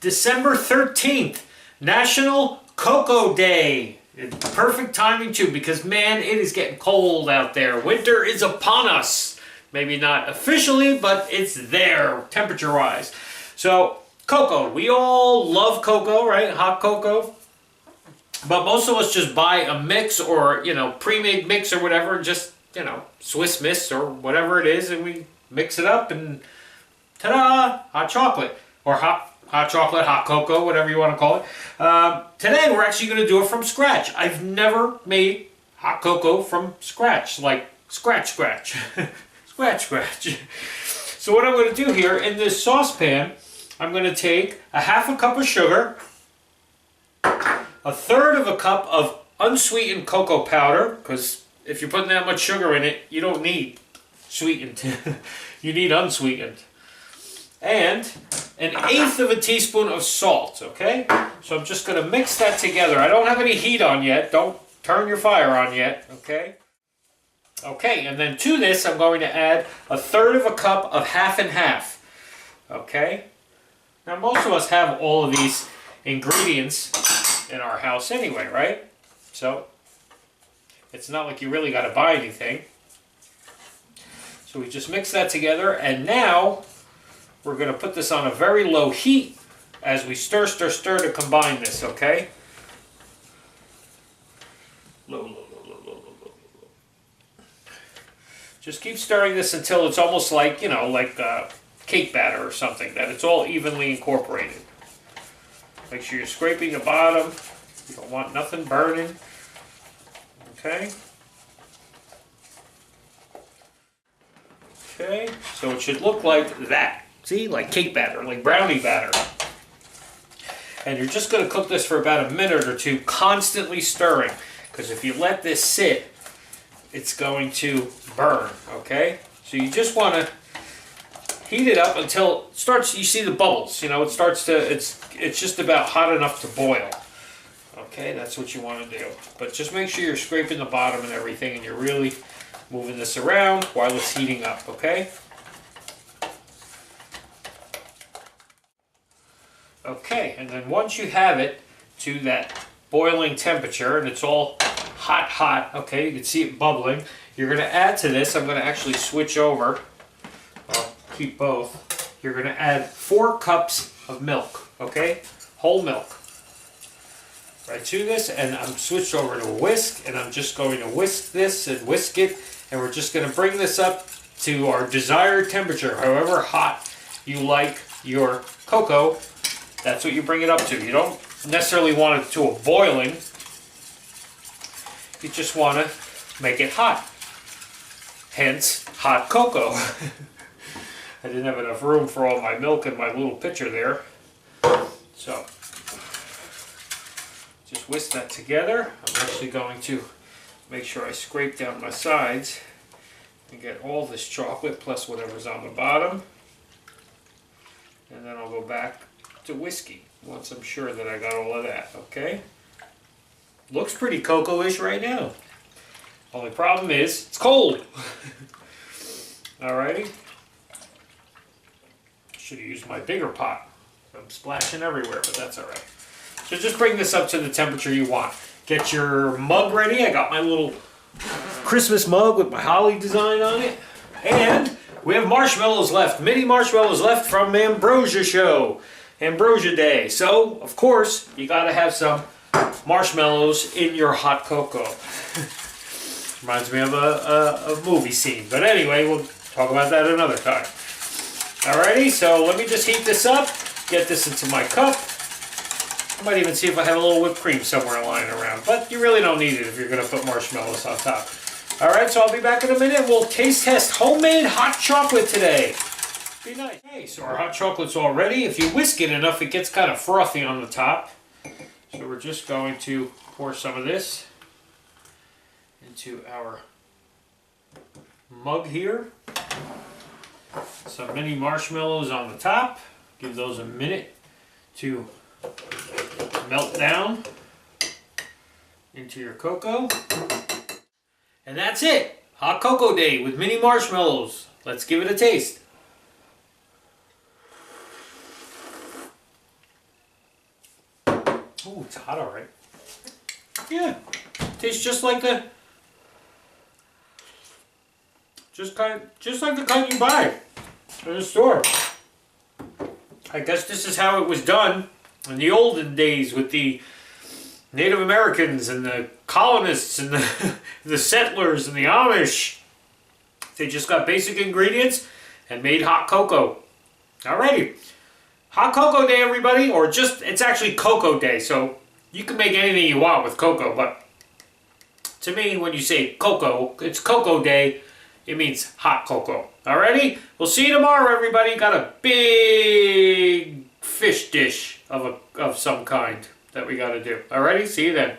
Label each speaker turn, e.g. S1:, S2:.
S1: December 13th, National Cocoa Day. It's perfect timing too, because man, it is getting cold out there. Winter is upon us. Maybe not officially, but it's there temperature-wise. So, cocoa. We all love cocoa, right? Hot cocoa. But most of us just buy a mix or, pre-made mix or whatever, just, Swiss Miss or whatever it is, and we mix it up and ta-da! Hot chocolate. Or hot chocolate, hot cocoa, whatever you want to call it. Today we're actually going to do it from scratch. I've never made hot cocoa from scratch, like scratch. Scratch. So what I'm going to do here, in this saucepan, I'm going to take a half a cup of sugar, a third of a cup of unsweetened cocoa powder, because if you're putting that much sugar in it, you don't need sweetened. You need unsweetened. And an eighth of a teaspoon of salt, okay? So I'm just going to mix that together. I don't have any heat on yet. Don't turn your fire on yet, okay? Okay, and then to this I'm going to add a third of a cup of half and half, okay? Now most of us have all of these ingredients in our house anyway, right? So it's not like you really got to buy anything. So we just mix that together, and now we're going to put this on a very low heat as we stir to combine this, okay? Low. Just keep stirring this until it's almost like, cake batter or something, that it's all evenly incorporated. Make sure you're scraping the bottom. You don't want nothing burning. Okay? Okay, so it should look like that. See, like cake batter, like brownie batter. And you're just going to cook this for about a minute or two, constantly stirring. Because if you let this sit, it's going to burn, okay? So you just want to heat it up until it starts, you see the bubbles, it starts to, it's just about hot enough to boil. Okay, that's what you want to do. But just make sure you're scraping the bottom and everything, and you're really moving this around while it's heating up, okay? Okay, and then once you have it to that boiling temperature and it's all hot, okay, you can see it bubbling, you're going to add to this, I'm going to actually switch over, I'll keep both, you're going to add 4 cups of milk, okay, whole milk, right to this, and I'm switched over to a whisk, and I'm just going to whisk this and whisk it, and we're just going to bring this up to our desired temperature, however hot you like your cocoa. That's what you bring it up to. You don't necessarily want it to a boiling. You just want to make it hot. Hence, hot cocoa. I didn't have enough room for all my milk in my little pitcher there. So, just whisk that together. I'm actually going to make sure I scrape down my sides and get all this chocolate plus whatever's on the bottom. And then I'll go back to whiskey once I'm sure that I got all of that, okay? Looks pretty cocoa-ish right now. Only problem is, it's cold. Alrighty. Should have used my bigger pot. I'm splashing everywhere, but that's alright. So just bring this up to the temperature you want. Get your mug ready. I got my little Christmas mug with my holly design on it. And we have marshmallows left, mini marshmallows left from Ambrosia Show. Ambrosia Day. So, of course, you got to have some marshmallows in your hot cocoa. Reminds me of a movie scene. But anyway, we'll talk about that another time. Alrighty, so let me just heat this up, get this into my cup. I might even see if I have a little whipped cream somewhere lying around. But you really don't need it if you're going to put marshmallows on top. Alright, so I'll be back in a minute. We'll taste test homemade hot chocolate today. Be nice. Okay, so our hot chocolate's all ready. If you whisk it enough, it gets kind of frothy on the top. So we're just going to pour some of this into our mug here. Some mini marshmallows on the top. Give those a minute to melt down into your cocoa. And that's it. Hot Cocoa Day with mini marshmallows. Let's give it a taste. Oh, it's hot, all right. Yeah, tastes just like the, just like the kind you buy in the store. I guess this is how it was done in the olden days with the Native Americans and the colonists and the settlers and the Amish. They just got basic ingredients and made hot cocoa. Alrighty. Hot cocoa day, everybody, or just, it's actually cocoa day, so you can make anything you want with cocoa, but to me, when you say cocoa, it's cocoa day, it means hot cocoa. Alrighty? We'll see you tomorrow, everybody. Got a big fish dish of some kind that we got to do. Alrighty? See you then.